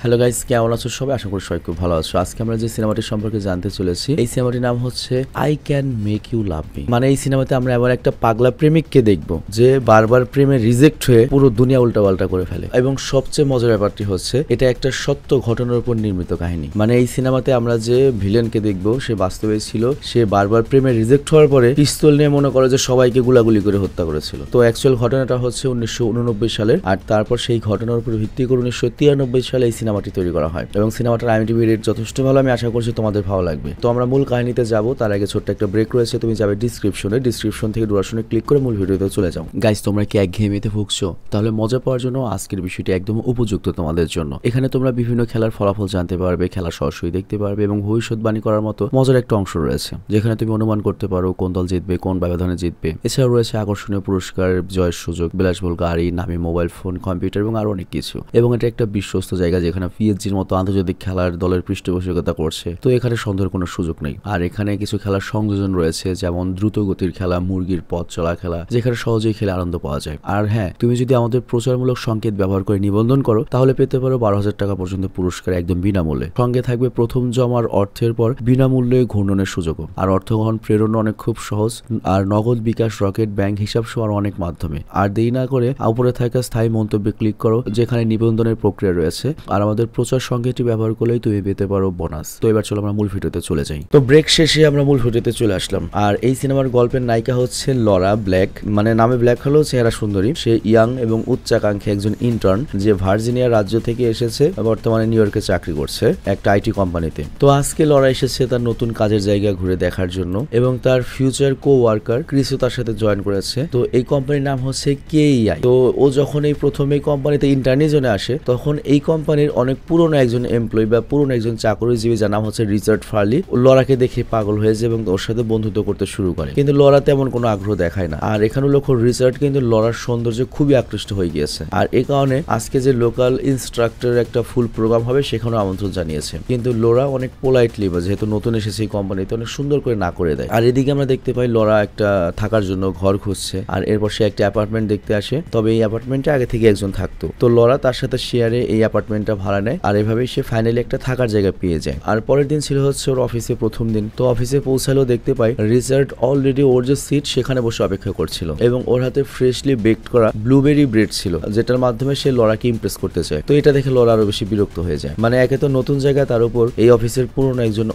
Hello guys, কেমন আছো সবাই? আশা করি সবাই খুব ভালো আছো। আজকে আমরা যে সিনেমাটি সম্পর্কে জানতে চলেছি, এই সিনেমাটির নাম হচ্ছে I can make you love me. মানে এই সিনেমাতে আমরা এমন একটা পাগলা প্রেমিককে দেখবো যে বারবার প্রেমে রিজেক্ট হয়ে পুরো দুনিয়া উল্টাপাল্টা করে ফেলে। এবং সবচেয়ে মজার ব্যাপারটি হচ্ছে এটা একটা সত্য ঘটনার উপর নির্মিত কাহিনী। মানে এই সিনেমাতে আমরা যে ভিলেনকে দেখবো সে বাস্তবে ছিল, সে বারবার প্রেমে রিজেক্ট হওয়ার পরে পিস্তল নিয়ে মনে করে যে সবাইকে গুলাগুলি করে হত্যা করেছিল। তো অ্যাকচুয়াল ঘটনাটা হচ্ছে 1989 সালের, আর তারপর সেই ঘটনার উপর ভিত্তি করে 1993 সালে এই সিনেমাটি তৈরি করা হয় এবং সিনেমাটার IMDb রেট যথেষ্ট ভালো। আমি আশা করছি তোমাদের ভালো লাগবে। তো আমরা মূল কাহিনীতে যাব, তার আগে ছোট্ট একটা ব্রেক রয়েছে। তুমি যাবে ডিসক্রিপশন থেকে ডুরাশনে ক্লিক করে মূল ভিডিওতে চলে যাও। গাইস, তোমরা কি একঘেয়েমিতে ভুগছো? তাহলে মজা পাওয়ার জন্য আজকের বিষয়টি একদম উপযুক্ত তোমাদের জন্য। এখানে তোমরা বিভিন্ন খেলার ফলাফল জানতে পারবে, খেলা সরাসরি দেখতে পারবে এবং ভবিষ্যৎবাণী করার মতো মজার একটা অংশ রয়েছে, যেখানে তুমি অনুমান করতে পারো কোন দল জিতবে, কোন ব্যবধানে জিতবে। এছাড়াও রয়েছে আকর্ষণীয় পুরস্কার, জয়ের সুযোগ, বিলাসবহুল গাড়ি, নামি মোবাইল ফোন, কম্পিউটার এবং আরো অনেক কিছু। এবং এটা একটা বিশ্বস্ত জায়গা যেখানে পিএসজির মতো আন্তর্জাতিক খেলার দলের পৃষ্ঠপোষকতা করছে। তো এখানে সন্দেহের কোনো সুযোগ নেই। আর এখানে কিছু খেলার সংযোজন রয়েছে, যেমন দ্রুত গতির খেলা, মুরগির পথ চলা খেলা, যেখানে সহজেই খেলে আনন্দ পাওয়া যায়। আর হ্যাঁ, তুমি যদি আমাদের প্রচারমূলক সংকেত ব্যবহার করে নিবন্ধন করো তাহলে পেতে পারো 12,000 টাকা পর্যন্ত পুরস্কার একদম বিনামূল্যে। সঙ্গে থাকবে প্রথম জমার অর্থের পর বিনামূল্যে ঘূর্ণনের সুযোগও। আর অর্থগ্রহণ প্রেরণ অনেক খুব সহজ, আর নগদ, বিকাশ, রকেট, ব্যাংক হিসাব সহ আরো অনেক মাধ্যমে। আর দেরি না করে উপরে থাকা স্থায়ী মন্তব্যে ক্লিক করো, যেখানে নিবন্ধনের প্রক্রিয়া রয়েছে। আর আমাদের প্রচার সংকেতটি ব্যবহার করলেই তুমি পেতে পারো বোনাস। তো এবার চলো আমরা মূল ভিডিওতে চলে যাই। তো ব্রেক শেষে আমরা মূল ভিডিওতে চলে আসলাম। আর এই সিনেমার গল্পের নায়িকা হচ্ছে লরা ব্ল্যাক। মানে নামে ব্ল্যাক হলেও চেহারা সুন্দরী। সে ইয়াং এবং উচ্চাকাঙ্ক্ষী একজন ইন্টার্ন, যে ভার্জিনিয়া রাজ্য থেকে এসেছে, বর্তমানে নিউ ইয়র্কে চাকরি করছে একটা আইটি কোম্পানিতে। তো আজকে লরা এসেছে তার নতুন কাজের জায়গা ঘুরে দেখার জন্য এবং তার ফিউচার কো-ওয়ার্কার ক্রিসও তার সাথে জয়েন করেছে। তো এই কোম্পানির নাম হচ্ছে কেইআই। তো ও যখন এই প্রথম এই কোম্পানিতে ইন্টার্নি জোনে আসে, তখন এই কোম্পানির অনেক পুরনো একজন এমপ্লয়ি বা পুরনো একজন চাকরিজীবী, যার নাম হচ্ছে রিচার্ড ফার্লি, লরাকে দেখে পাগল হয়ে যায় এবং ওর সাথে বন্ধুত্ব করতে শুরু করে। কিন্তু লরা তেমন কোনো আগ্রহ দেখায় না। আর এখানে লক্ষ্য, রিচার্ড কিন্তু লরার সৌন্দর্যে খুবই আকৃষ্ট হয়ে গিয়েছে। আর এই কারণে আজকে যে লোকাল ইনস্ট্রাক্টরের একটা ফুল প্রোগ্রাম হবে সেখানেও আমন্ত্রণ জানিয়েছে। কিন্তু লরা অনেক পোলাইটলি, বা যেহেতু নতুন এসেছে এই কোম্পানিতে, অনেক সুন্দর করে না করে দেয়। আর এদিকে আমরা দেখতে পাই লরা একটা থাকার জন্য ঘর খুঁজছে। আর এরপর সে একটা অ্যাপার্টমেন্ট দেখতে আসে। তবে এই অ্যাপার্টমেন্টে আগে থেকে একজন থাকতো। তো লরা তার সাথে শেয়ারে এই অ্যাপার্টমেন্টটা ভাড়া নেয়। আর এভাবেই সে ফাইনালি একটা থাকার জায়গা পেয়ে যায়। আর পরের দিন ছিল হচ্ছে ওর অফিসে প্রথম দিন। তো অফিসে পৌঁছালেও দেখতে পাই রিচার্ড অলরেডি ওর যে সিট সেখানে বসে অপেক্ষা করছিল এবং ওর হাতে ফ্রেশলি বেকড করা ব্লুবেরি ব্রেড ছিল, যেটার মাধ্যমে সে লরাকে ইমপ্রেস করতে চায়। তো এটা দেখে লরা আরো বেশি বিরক্ত হয়ে যায়। মানে একে তো নতুন জায়গা, তার উপর এই অফিসের পুরনো একজন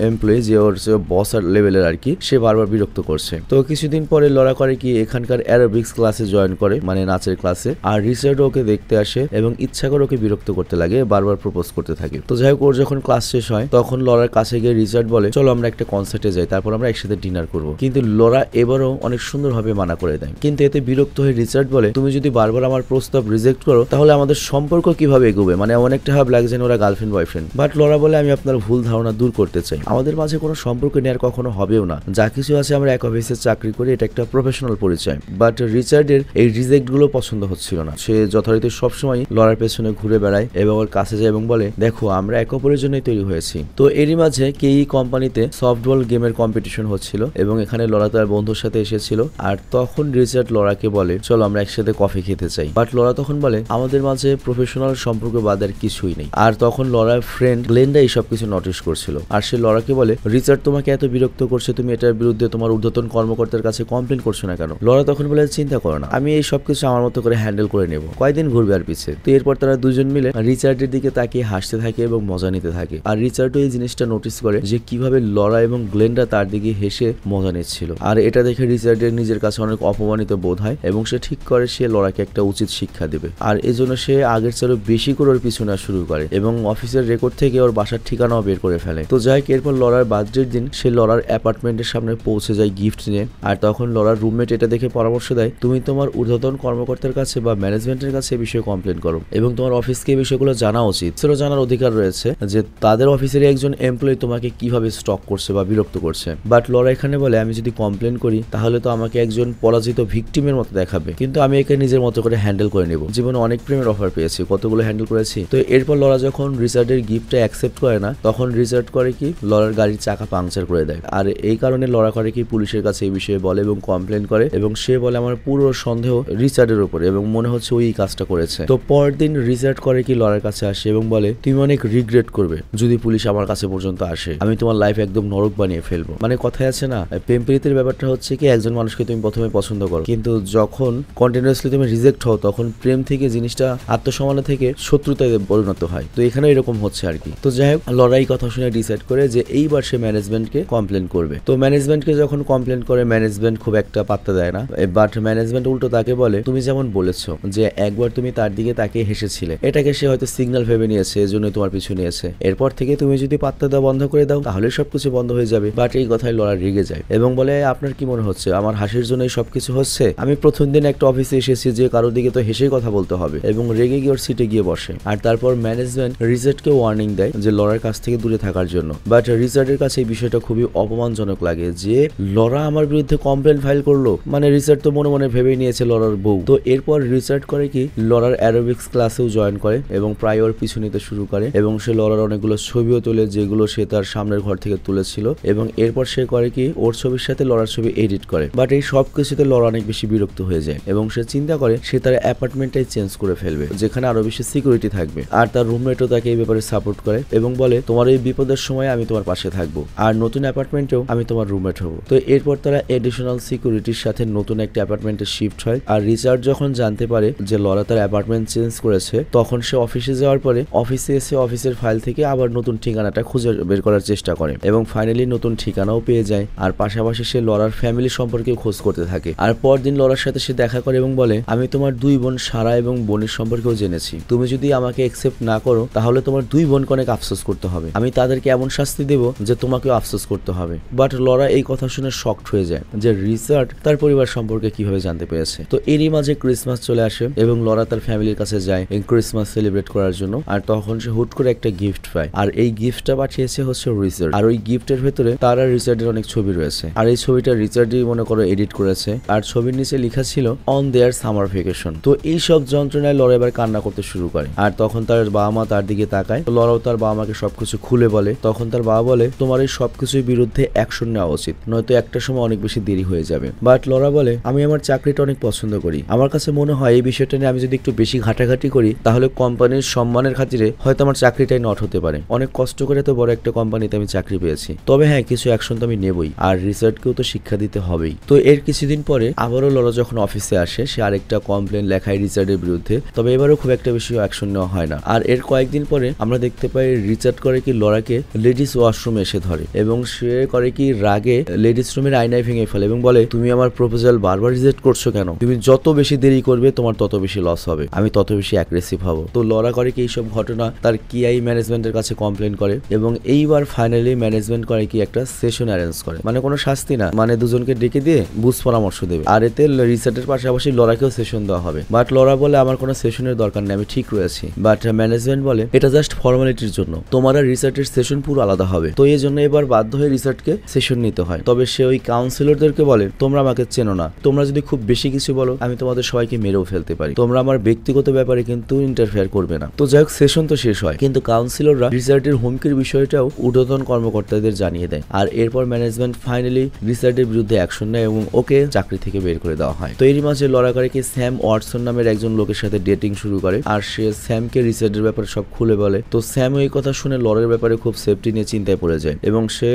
এমপ্লয়ি, যে ওর বস লেভেলের আর কি, সে বারবার বিরক্ত করছে। তো কিছুদিন পরে লরা করে কি, এখানকার অ্যারোবিক্স ক্লাসে জয়েন করে, মানে নাচের ক্লাসে। আর রিচার্ড ওকে দেখতে আসে এবং ইচ্ছা করে ওকে বিরক্ত করতে লাগে, বারবার প্রপোজ করতে থাকে। তো যাই হোক, ওর যখন ক্লাস শেষ হয় তখন লরার কাছে গিয়ে রিচার্ড বলে, চলো আমরা একটা কনসার্টে যাই, তারপর আমরা একসাথে ডিনার করবো। কিন্তু লরা এবারও অনেক সুন্দরভাবে মানা করে দেয়। কিন্তু এতে বিরক্ত হয়ে রিচার্ড বলে, তুমি যদি বারবার আমার প্রস্তাব রিজেক্ট করো তাহলে আমাদের সম্পর্ক কিভাবে এগোবে? মানে অনেকটা ভাব লাগছে ওরা গার্লফ্রেন্ড বয়ফ্রেন্ড। বাট লরা বলে, আমি আপনার ভুল ধারণা দূর করতে চাই। আমাদের মাঝে কোনো সম্পর্ক নেওয়ার কখনো হবেও না। যা কিছু আছে আমরা এক অফিসে চাকরি করি, এটা একটা প্রফেশনাল পরিচয়। বাট রিচার্ডের এই রিজেক্ট গুলো পছন্দ হচ্ছিল না। সে যথারীতি সবসময় লরার পেছনে ঘুরে বেড়ায় এবং ওর কাছে যায় এবং বলে, দেখো আমরা এক অপরের জন্যই তৈরি হয়েছি। তো এরই মাঝে কেই কোম্পানিতে সফটবল গেমের কম্পিটিশন হচ্ছিল এবং এখানে লরা তার বন্ধুর সাথে এসেছিল। আর তখন রিচার্ড লরাকে বলে, চলো আমরা একসাথে কফি খেতে চাই। বাট লরা তখন বলে, আমাদের মাঝে প্রফেশনাল সম্পর্ক বাদ আর কিছুই নেই। আর তখন লরার ফ্রেন্ড গ্লেন্ডা এই সব কিছু নোটিস করছিল। আর সে লরাকে বলে, রিচার্ড তোমাকে এত বিরক্ত করছে, তুমি এটার বিরুদ্ধে তোমার ঊর্ধ্বতন কর্মকর্তার কাছে কমপ্লেন করছো না কেন? লরা তখন বলে, চিন্তা করো না, আমি এই সবকিছু আমার মতো করে হ্যান্ডেল করে নেব, কয়দিন ঘুরবে আর পিছে। তো এরপর তারা দুজন মিলে রিচার্ডের দিকে তাকিয়ে হাসতে থাকে এবং মজা নিতে থাকে। আর রিচার্ডও এই জিনিসটা নোটিস করে যে কিভাবে লরা এবং গ্লেন্ডা তার দিকে হেসে মজা নিচ্ছিল। আর এটা দেখে রিচার্ডের নিজের কাছে অনেক অপমানিত বোধ হয় এবং সে ঠিক করে সে লরাকে একটা উচিত শিক্ষা দেবে। আর এজন্য সে আগের চেয়েও বেশি করে ওর পিছনে শুরু করে এবং অফিসের রেকর্ড থেকে ওর বাসার ঠিকানাও বের করে ফেলে। তো যাই হোক, এরপর লরার বার্থডের দিন সে লরার অ্যাপার্টমেন্টের সামনে পৌঁছে যায় গিফট নিয়ে। আর তখন লরার রুমমেট এটা দেখে পরামর্শ দেয়, তুমি তোমার ঊর্ধ্বতন কর্মকর্তার কাছে বা ম্যানেজমেন্টের কাছে এই বিষয়ে কমপ্লেন করো এবং তোমার অফিসকে এই বিষয়গুলো জানা উচিত। সেটাও জানার অধিকার রয়েছে যে তাদের অফিসের একজন এমপ্লয়ি তোমাকে কিভাবে স্টক করছে বা বিরক্ত করছে। বাট লরা এখানে বলে, আমি যদি কমপ্লেন করি তাহলে তো আমাকে একজন পরাজিত ভিকটিমের মতো দেখাবে, কিন্তু আমি একে নিজের মতো করে হ্যান্ডেল করে নেব। জীবনে অনেক প্রেমের অফার পেয়েছি, কতগুলো হ্যান্ডেল করেছি। তো এরপর লরা যখন রিচার্ডের গিফটটা অ্যাকসেপ্ট করে না, তখন রিচার্ড করে কি, লরার গাড়ির চাকা পাংচার করে দেয়। আর এই কারণে লরা করে কি, পুলিশের কাছে এই বিষয়ে বলে এবং কমপ্লেন করে এবং সে বলে, আমার পুরো সন্দেহ রিচার্ডের উপরে এবং মনে হচ্ছে ওই কাজটা করেছে। তো পরের দিন রিচার্ড করে কি, লরার কাছে আসে এবং বলে তুমি অনেক রিগ্রেট করবে যদি পুলিশ আমার কাছে পর্যন্ত আসে, আমি তোমার লাইফ একদম নরক বানিয়ে ফেলবো। মানে কথায় আছে না, প্রেম প্রীতির ব্যাপারটা হচ্ছে কি একজন মানুষকে তুমি প্রথমে পছন্দ করো, কিন্তু যখন কন্টিনিউয়াসলি তুমি রিজেক্ট হও তখন প্রেম থেকে জিনিসটা আত্মসম্মান থেকে শত্রুতায় পরিণত হয়। তো এখানে এরকম হচ্ছে আর কি। তো যাই হোক, লড়াই কথা শুনে ডিসাইড করে যে এইবার সে ম্যানেজমেন্টকে কমপ্লেন করবে। তো ম্যানেজমেন্টকে যখন কমপ্লেন করে ম্যানেজমেন্ট খুব একটা পাত্তা দেয় না, বাট ম্যানেজমেন্ট উল্টো তাকে বলে তুমি যেমন বলেছো যে একবার তুমি তার দিকে তাকিয়ে হেসেছিলে, এটাকে সে হয়তো সিগন্যাল ভেবে নিয়েছে, এজন্য তোমার পিছু নিয়েছে। এরপর থেকে তুমি যদি পাত্তা দেওয়া বন্ধ করে দাও তাহলে সবকিছু বন্ধ হয়ে যাবে। বাট এই কথায় লড়া রেগে যায় এবং বলে আপনার কি মনে হচ্ছে আমার হাসির জন্যই সবকিছু হচ্ছে? আমি প্রথম দিন একটা অফিসে এসেছি যে কারোর দিকে তো হেসেই কথা বলতে হবে, এবং রেগে গিয়ে ওর সিটে গিয়ে বসে। আর তারপর ম্যানেজমেন্ট রিচার্ডকে ওয়ার্নিং দেয় যে লরার কাছ থেকে দূরে থাকার জন্য। বাট রিচার্ডের কাছে এই বিষয়টা খুবই অপমানজনক লাগে যে লরা আমার বিরুদ্ধে কমপ্লেন ফাইল করলো, মানে রিচার্ড তো মনে মনে ভেবেই নিয়েছে লরার বউ। তো এরপর রিচার্ড করে কি লরার অ্যারোবিক্স ক্লাসেও জয়েন করে এবং প্রায় ওর পিছু নিতে শুরু করে, এবং সে লরার অনেকগুলো ছবিও তোলে যেগুলো সে তার সামনের ঘর থেকে তুলেছিল, এবং এরপর সে করে কি ওর ছবির সাথে লরার ছবি এডিট করে। বাট এই সব কিছুতে লরা অনেক বেশি বিরক্ত হয়ে যায় এবং সে চিন্তা করে সে তার অ্যাপার্টমেন্টটাই চেঞ্জ করে ফেলবে যেখানে আরো বেশি সিকিউরিটি থাকবে। আর তার রুমমেটও তাকে এই ব্যাপারে সাপোর্ট করে এবং বলে তোমার এই বিপদের সময় আমি তোমার পাশে থাকবো, আর নতুন অ্যাপার্টমেন্টেও আমি তোমার রুমমেট হবো। তো এরপর তারা এডিশনাল সিকিউরিটির সাথে নতুন একটা অ্যাপার্টমেন্টে শিফট হয়। আর রিচার্ড যখন জানতে পারে যে লরা তার অ্যাপার্টমেন্ট চেঞ্জ করেছে, তখন সে অফিসে যাওয়ার পরে অফিসে এসে অফিসের ফাইল থেকে আবার নতুন ঠিকানাটা খুঁজে বের করার চেষ্টা করে এবং ফাইনালি নতুন ঠিকানাও পেয়ে যায়। আর পাশাপাশি সে লরার ফ্যামিলি সম্পর্কে খোঁজ করতে থাকে। আর পরদিন লরার সাথে সে দেখা করে এবং বলে আমি তোমার দুই বোন সারা এবং বোনের সম্পর্কেও জেনেছি, তুমি যদি আমাকে একসেপ্ট না করো তাহলে তোমার দুই বোনকে অনেক আফসোস করতে হবে, আমি তাদেরকে এমন শাস্তি দেব যে তোমাকেও আফসোস করতে হবে। বাট লরা এই কথা শুনে শকড হয়ে যায় যে রিচার্ড তার পরিবার সম্পর্কে কিভাবে জানতে পেরেছে। তো এরই মাঝে ক্রিসমাস চলে আসে এবং লরা তার ফ্যামিলির কাছে যায় এই ক্রিসমাস সেলিব্রেট করার জন্য। আর তখন সে হুট করে একটা গিফট পায়, আর এই গিফটটা পাঠিয়েছে হচ্ছে রিচার্ড। আর ওই গিফটের ভেতরে তার আর রিচার্ডের অনেক ছবি রয়েছে, আর এই ছবিটা রিচার্ডই মনে করো এডিট করেছে। আর ছবির নিচে লেখা ছিল অন দেয়ার সামার ভেকেশন। তো এই সব যন্ত্রণায় লরা এবার কান্না করতে শুরু করে। আর তখন তার বাবা মা তার দিকে তাকায়, লরাও তার বাবা মাকে সবকিছু খুলে বলে। তখন তার বাবা বলে তোমার এই সবকিছুর বিরুদ্ধে অ্যাকশন নেওয়া উচিত, নয়তো একটা সময় অনেক বেশি দেরি হয়ে যাবে। বাট লরা বলে আমি আমার চাকরিটা অনেক পছন্দ করি, আমার কাছে মনে হয় এই বিষয়টা নিয়ে আমি যদি একটু বেশি ঘাটাঘাটি করি তাহলে কোম্পানির সম্মানের খাতিরে হয়তো আমার চাকরিটাই নট হতে পারে। অনেক কষ্ট করে তো বড় একটা কোম্পানিতে আমি চাকরি পেয়েছি, তবে হ্যাঁ কিছু অ্যাকশন তো আমি নেবই, আর রিসার্চকেও তো শিক্ষা দিতে হবেই। তো এর কিছুদিন পরে আবারও লরা যখন অফিসে আসে সে আরেকটা কমপ্লেন লেখায় রিচার্ডের বিরুদ্ধে, তবে এবারও খুব একটা বেশি অ্যাকশন নেওয়া হয় না। আর এর কয়েকদিন পরে আমরা দেখতে পাই রিচার্ড করে কি লরাকে লেডিস ওয়াশরুমে এসে ধরে এবং সে করে কি রাগে লেডিস রুমের আয়নায় ভেঙে ফেলে এবং বলে তুমি আমার প্রপোজাল বারবার রিজেক্ট করছো কেন? তুমি যত বেশি দেরি করবে তোমার তত বেশি লস হবে, আমি তত বেশি অ্যাগ্রেসিভ হব। তো লরা করে কি এইসব ঘটনা তার কিআই ম্যানেজমেন্টের কাছে কমপ্লেন করে এবং এইবার ফাইনালি ম্যানেজমেন্ট করে কি একটা সেশন অ্যারেঞ্জ করে, মানে কোনো শাস্তি না, মানে দুজনকে ডেকে দিয়ে বুঝ পরামর্শ দেবে। আর এতে রিসার্চের পাশাপাশি লরাকেও সেশন দেওয়া হবে। বাট লরা বলে আমার কোনো সেশনের দরকার নেই, আমি ঠিক রয়েছি। বাট ম্যানেজমেন্ট বলে এটা জাস্ট ফর্মালিটির জন্য, তোমার আর রিসার্চের সেশন পুরো আলাদা হবে। তো এই জন্য এবার বাধ্য হয়ে রিসার্চকে সেশন নিতে হয়। তবে সে ওই কাউন্সিলরদেরকে বলে তোমরা আমাকে চেনো না, তোমরা যদি খুব বেশি কিছু বলো আমি তোমাদের সবাইকে মেরেও ফেলতে পারি, তোমরা আমার ব্যক্তিগত ব্যাপারে কিন্তু ইন্টারফেয়ার করবে না। তো যাই হোক সেশন তো শেষ হয়, কিন্তু কাউন্সিলররা রিসার্চের হুমকির বিষয়টাও ঊর্ধ্বতন কর্মকর্তাদের জানিয়ে দেয়। আর এরপর ম্যানেজমেন্ট ফাইনালি রিসার্চের বিরুদ্ধে অ্যাকশন নেয় এবং ওকে চাকরি থেকে বের করে দেওয়া হয়। তো এরই মাঝে লরা করে কি স্যাম ওয়াটসন নামের একজন লোকের সাথে ডেটিং শুরু করে, আর সে স্যামকে রিসার্চের ব্যাপারে সব খুলে বলে। তো স্যাম এই কথা শুনে লরার ব্যাপারে খুব সেফটি নিয়ে চিন্তায় পড়ে যায় এবং সে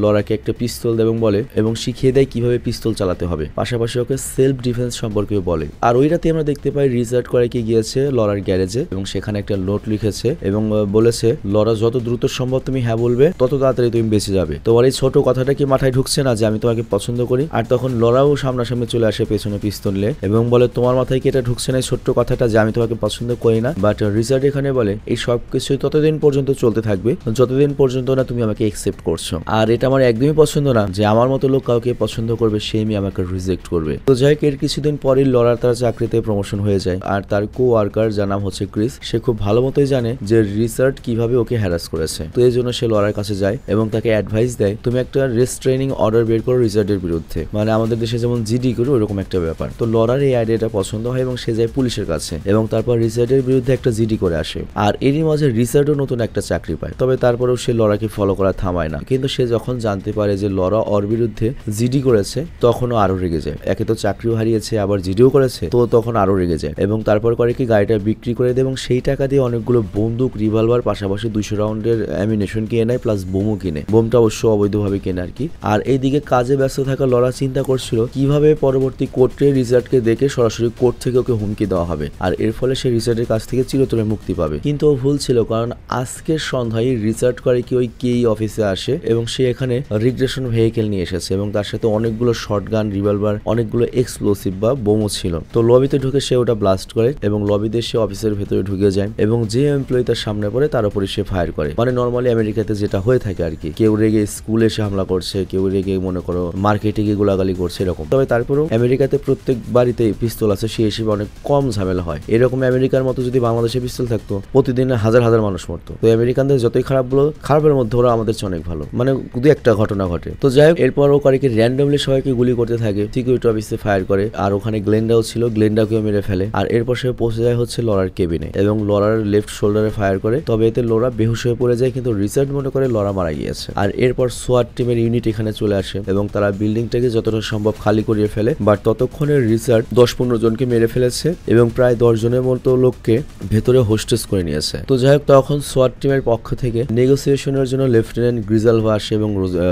লরাকে একটা পিস্তল দেয় এবং বলে এবং শিখিয়ে দেয় কিভাবে পিস্তল চালাতে হবে, পাশাপাশি ওকে সেলফ ডিফেন্স সম্পর্কেও বলে। আর ওই রাতে আমরা দেখতে পাই রিসার্চ করে কি গিয়েছে লরার গ্যারেজে এবং সেখানে একটা নোট লিখেছে এবং বলেছে লরা যত দ্রুত সম্ভব তুমি হ্যাঁ বলবে তত তাড়াতাড়ি তুমি বেঁচে যাবে। তোমার এই ছোট কথাটা কি মাথায় ঢুকছে না যে আমি তোমাকে পছন্দ করি? আর তখন লরাও সামনাসামনি চলে আসে পেছনে পিস্তল নিয়ে এবং বলে তোমার মাথায় কি এটা ঢুকছে না ছোট্ট কথাটা যে আমি তোমাকে পছন্দ করি না? বাট রিচার্ড এখানে বলে এই সব কিছু ততদিন পর্যন্ত চলতে থাকবে যতদিন পর্যন্ত না তুমি আমাকে একসেপ্ট করছো, আর এটা আমার একদমই পছন্দ না যে আমার মতো লোক কাউকে পছন্দ করবে সেই মেয়ে আমাকে রিজেক্ট করবে। তো যাই হোক এর কিছুদিন পরে লরার তার চাকরিতে প্রমোশন হয়ে যায়। আর তার কো ওয়ার্কার যার নাম হচ্ছে ক্রিস, সে খুব ভালো মতোই জানে যে রিচার্ড কিভাবে ওকে হ্যারাস করেছে। তো এই জন্য সে লরার কাছে যায় এবং তাকে অ্যাডভাইস দেয় তুমি একটা রেস্ট্রেনিং অর্ডার বের করো রিচার্ডের বিরুদ্ধে, মানে আমাদের দেশে যেমন জিডি করে ওরকম একটা ব্যাপার। তো লরার এই আইডিয়াটা পছন্দ হয় এবং সে যায় পুলিশের কাছে এবং তারপর রিচার্ডের বিরুদ্ধে একটা জিডি করে আসে। আর এরই মাঝে রিচার্ডও নতুন একটা চাকরি পায়, তবে তারপরেও সে লরাকে ফলো করা থামায় না। কিন্তু সে যখন জানতে পারে যে লরা ওর বিরুদ্ধে জিডি করেছে তখনও আরো রেগে যায়, একে তো চাকরিও হারিয়েছে আবার জিডিও করেছে, তো তখন আরো রেগে যায় এবং তারপর করে কি গাড়িটা বিক্রি করে দেয় এবং সেই টাকা দিয়ে অনেকগুলো বন্দুক, রিভলভার, পাশাপাশি 200 রাউন্ডের অ্যামিনেশন কিনে নেয়, প্লাস বোমও কিনে। বোমটা অবশ্য অবৈধভাবে কেনে আর কি। আর এইদিকে কাজে ব্যস্ত থাকা লরা চিন্তা করছিল কিভাবে পরবর্তী কোর্টে রিচার্ডকে দেখে সরাসরি কোর্ট থেকে ওকে হুমকি দেওয়া হবে, আর এর ফলে সে রিচার্ডের কাছ থেকে চিরতরে মুক্তি পাবে। কিন্তু ও ভুল ছিল, কারণ আজকের সন্ধ্যায় রিচার্ড করে কি ওই কেই অফিসে আসে এবং সে এখানে রিগ্রেশন ভেহিকেল নিয়ে এসেছে এবং তার সাথে অনেকগুলো শটগান, রিভলভার, অনেকগুলো এক্সপ্লোসিভ বা বোমও ছিল। তো লবিতে ঢুকে সে ওটা ব্লাস্ট করে এবং লবিতে সে অফিসের ভেতরে ঢুকে যায় এবং যে এমপ্লয়ি তার সামনে পড়ে তার উপরে সে ফায়ার করে। মানে নর্মালি আমেরিকাতে যেটা হয়ে থাকে আর কি, কেউ রেগে স্কুলে এসে হামলা করছে, কেউ রেগে মনে করো মার্কেটে গিয়ে গোলাগালি করছে এরকম। তবে তারপরেও আমেরিকাতে প্রত্যেক বাড়িতে পিস্তল আছে, সেই হিসেবে অনেক কম ঝামেলা হয়। এরকম আমেরিকার মতো যদি বাংলাদেশে পিস্তল থাকতো প্রতিদিন হাজার হাজার মানুষ মরতো। তো আমেরিকানদের যতই খারাপ বলো, খারাপের মধ্যে ওরা আমাদের চেয়ে অনেক ভালো, মানে দু একটা ঘটনা ঘটে। তো যাই হোক, এরপর ও করে কি র্যান্ডমলি সবাইকে গুলি করতে থাকে, সিকিউরিটি অফিসে ফায়ার করে, আর ওখানে গ্লেন্ডাও ছিল, গ্লেন্ডাকেও মেরে ফেলে। আর এরপর সে পৌঁছে যায় হচ্ছে লরার কেবিনে এবং লরার লেফট শোল্ডারে ফায়ার করে। তবে এতে লরা বেহুশ হয়ে পড়ে যায়, কিন্তু রিচার্ড মনে করে লরা মারা গিয়েছে। আর এরপর সোয়াট টিমের ইউনিট এখানে চলে আসে এবং তারা বিল্ডিংটাকে যতটা সম্ভব খালি করিয়ে ফেলে। বাট ততক্ষণে রিচার্ড 10-15 জনকে মেরে ফেলেছে এবং প্রায় 10 জনের মতো লোককে ভেতরে হোস্টেস করে নিয়েছে। তো যাই হোক, তখন সোয়াট টিমের পক্ষ থেকে নেগোসিয়েশনের জন্য লেফটেন্যান্ট গ্রিজালভা আসে এবং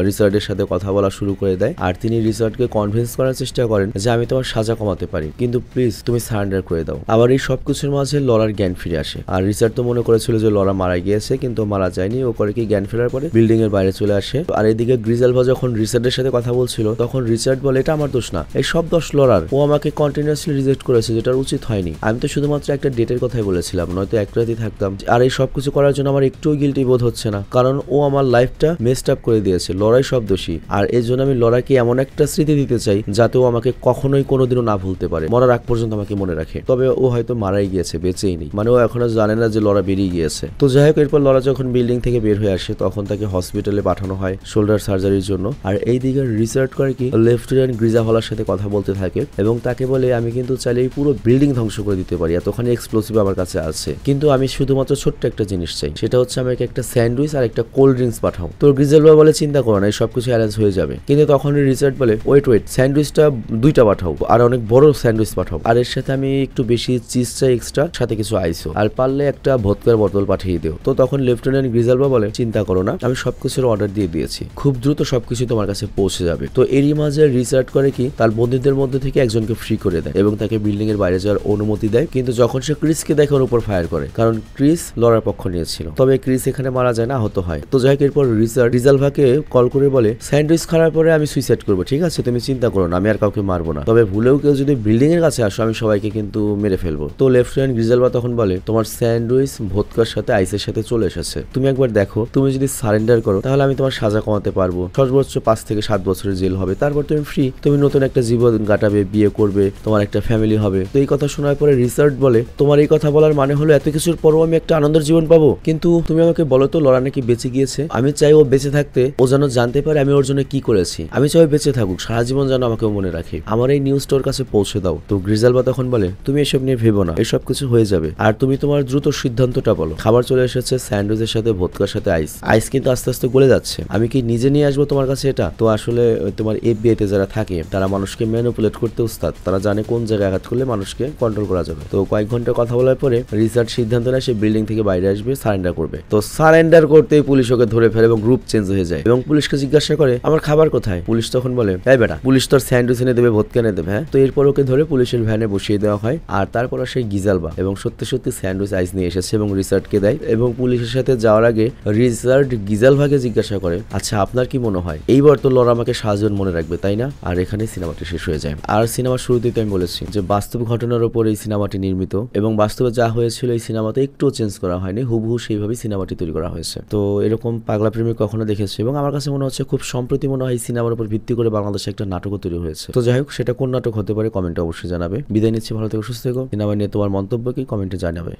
রিচার্ডের সাথে কথা বলা শুরু করে দেয়। আর তিনি রিচার্ডকে কনভিন্স করার চেষ্টা করেন যে আমি তোমার সাজা কমাতে পারি, কিন্তু প্লিজ তুমি সারেন্ডার করে দাও। আবার এই সবকিছুর মাঝে লরার জ্ঞান ফিরে আসে। আর রিচার্ড তো মনে করেছিল যে লরা মারা গিয়েছে, কিন্তু মারা যায়নি। ও করে কি জ্ঞান ফেরার পরে বিল্ডিং এর বাইরে চলে আসে। আর এদিকে গ্রিজালভা যখন রিচার্ডের সাথে কথা বলছিল, তখন রিচার্ড বলে এটা আমার দোষ না, এই সব দোষ লরার। ও আমাকে কন্টিনিউয়াসলি রিজেক্ট করেছে, যেটা উচিত হয়নি। আমি তো শুধুমাত্র একটা ডেটের কথাই বলেছিলাম, নয়তো এক রাতই থাকতাম। আর এই সবকিছু করার জন্য আমার একটুও গিল্টি বোধ হচ্ছে না, কারণ ও আমার লাইফটা মেসড আপ করে দিয়েছে। লড়াই সব দোষী। আর এর জন্য আমি লড়াইকে এমন একটা স্মৃতি দিতে চাই যাতে ও আমাকে কখনোই কোনোদিনও না ভুলতে পারে, মরার আগ পর্যন্ত আমাকে মনে রাখে। তবে ও হয়তো মারাই গিয়েছে, বেঁচেই নেই, মানে ও এখনো জানে না যে লড়া বেরিয়ে গিয়েছে। তো যাই হোক, এরপর লড়া যখন বিল্ডিং থেকে বের হয়ে আসে, তখন তাকে হসপিটালে পাঠানো হয় শোল্ডার সার্জারির জন্য। আর এই দিকে রিসার্চ করে কি লেফটেন্যান্ট গ্রিজাভালার সাথে কথা বলতে থাকে এবং তাকে বলে আমি কিন্তু চাইলে এই পুরো বিল্ডিং ধ্বংস করে দিতে পারি, এতখানি এক্সপ্লোসিভ আমার কাছে আছে, কিন্তু আমি শুধুমাত্র ছোট্ট একটা জিনিস চাই, সেটা হচ্ছে আমাকে একটা স্যান্ডউইচ আর একটা কোল্ড ড্রিঙ্কস পাঠাও। তো গ্রিজালভা বলে চিন্তা করো না, এই সবকিছু অ্যারেঞ্জ হয়ে যাবে। কিন্তু তখন রিচার্ড বলে ওয়েট, স্যান্ডউইচটা 2টা পাঠাও, আর অনেক বড় স্যান্ডউইচ পাঠাও, আর এর সাথে আমি একটু বেশি চিজ চাই এক্সট্রা, সাথে কিছু আইসও, আর পারলে একটা ভদকার বোতল পাঠিয়ে দিও। তো তখন লেফটেন্যান্ট গ্রিজালভা বলে চিন্তা করো না, আমি সবকিছুর অর্ডার দিয়ে দিয়েছি, খুব দ্রুত সবকিছু তোমার কাছে পৌঁছে যাবে। তো এরই মাঝে রিচার্ড করে কি তার বন্ধুদের মধ্যে থেকে একজনকে ফ্রি করে দেয় এবং তাকে বিল্ডিং এর বাইরে যাওয়ার অনুমতি দেয়। কিন্তু যখন সে ক্রিসকে দেখে ওর উপর ফায়ার করে, কারণ ক্রিস লড়ার পক্ষ নিয়েছিল। তবে ক্রিস এখানে মারা যায় না, আহত হয়। তো যাই হোক, এরপর রিচার্ড রিজালভাকে কল করে বলে স্যান্ডউইচ খাওয়ার পরে আমি সুইসাইড করবো, ঠিক আছে তুমি চিন্তা করো না, আমি আর কাউকে মারবো না, তবে ভুলেও কেউ যদি বিল্ডিং এর কাছে আসো আমি সবাইকে কিন্তু মেরে ফেলবো। তো লেফটেন্যান্ট গ্রিজালভা তখন বলে তোমার স্যান্ডউইচ ভদকার সাথে আইসের সাথে চলে এসেছে, তুমি একবার দেখো, তুমি যদি সারেন্ডার করো তাহলে আমি তোমার সাজা কমাতে পারবো, সর্বোচ্চ 5 থেকে 7 বছরের জেল হবে, তারপর তুমি ফ্রি, তুমি নতুন একটা জীবন কাটাবে, বিয়ে করবে, তোমার একটা ফ্যামিলি হবে। তো এই কথা শোনার পরে রিচার্ড বলে তোমার এই কথা বলার মানে হলো এত কিছুর পরও আমি একটা আনন্দের জীবন পাবো, কিন্তু তুমি আমাকে বলো তো লরা নাকি বেঁচে গিয়েছে, আমি চাই ও বেঁচে থাকতে, ও যেন জানতে পারে আমি ওর জন্য কি করেছি, আমি চাই বেঁচে থাকুক, সারা জীবন যেন আমাকে মনে রাখে, আমার এই নিউজটা ওর কাছে পৌঁছে দাও। তো গ্রিজালভা তখন বলে তুমি এসব নিয়ে ভেবো না, এসব কিছু হয়ে যাবে, আর তুমি তোমার দ্রুত সিদ্ধান্তটা বলো। খাবার চলে এসেছে, স্যান্ডউইচের সাথে ভদকার সাথে আইস কিন্তু আস্তে আস্তে গলে যাচ্ছে, আমি কি নিজে নিয়ে আসবো তোমার কাছে এটা? তো আসলে তোমার FBI তে যারা থাকে তারা মানুষকে ম্যানিপুলেট করতে উস্তাদ, তারা জানে কোন জায়গায় আঘাত করলে মানুষকে কন্ট্রোল করা যাবে। তো কয়েক ঘন্টা কথা বলার পরে রিচার্ড সিদ্ধান্ত নেয় সে বিল্ডিং থেকে বাইরে আসবে, সারেন্ডার করবে। তো সারেন্ডার করতেই পুলিশ ওকে ধরে ফেলে এবং গ্রুপ চেঞ্জ হয়ে যায় এবং পুলিশকে জিজ্ঞাসা করে আমার খাবার কোথায়? পুলিশ তখন বলে এই বেটা, পুলিশ তোর স্যান্ডউইচ এনে দেবে, ভদকা এনে দেবে। হ্যাঁ, তো এরপর ওকে ধরে পুলিশের ভ্যানে বসিয়ে দেওয়া হয়। আর তারপর সেই গিজালভা এবং সত্যি সত্যি স্যান্ডউইচ আইস নিয়ে এসেছে এবং রিচার্ডকে দেয় এবং পুলিশের সাথে যাওয়ার আগে রিচার্ড গিজালভাকে জিজ্ঞাসা করে আচ্ছা আপনার কি মনে হয় এইবার তো লরা আমাকে সাহায্য মনে রাখবে, তাই না? আর এখানে সিনেমাটি শেষ হয়ে যায়। আর সিনেমার শুরুতেই তো আমি বলেছি যে বাস্তব ঘটনার উপর এই সিনেমাটি নির্মিত এবং বাস্তবে যা হয়েছিল এই সিনেমাতে একটুও চেঞ্জ করা হয়নি, হুবহু সেইভাবেই সিনেমাটি তৈরি করা হয়েছে। তো এরকম পাগলা প্রেমিক কখনো দেখেছে এবং আমার কাছে মনে হচ্ছে খুব সম্প্রতি মনে হয় এই সিনেমার উপর ভিত্তি করে বাংলাদেশে একটা নাটকও তৈরি হয়েছে। তো যাই হোক, সেটা কোন নাটক হতে পারে কমেন্টে অবশ্যই জানাবে। বিদায় নিচ্ছি, ভালো থেকো, সুস্থ থেকো। সিনেমা নিয়ে তোমার মন্তব্য কি কমেন্টে জানাবে।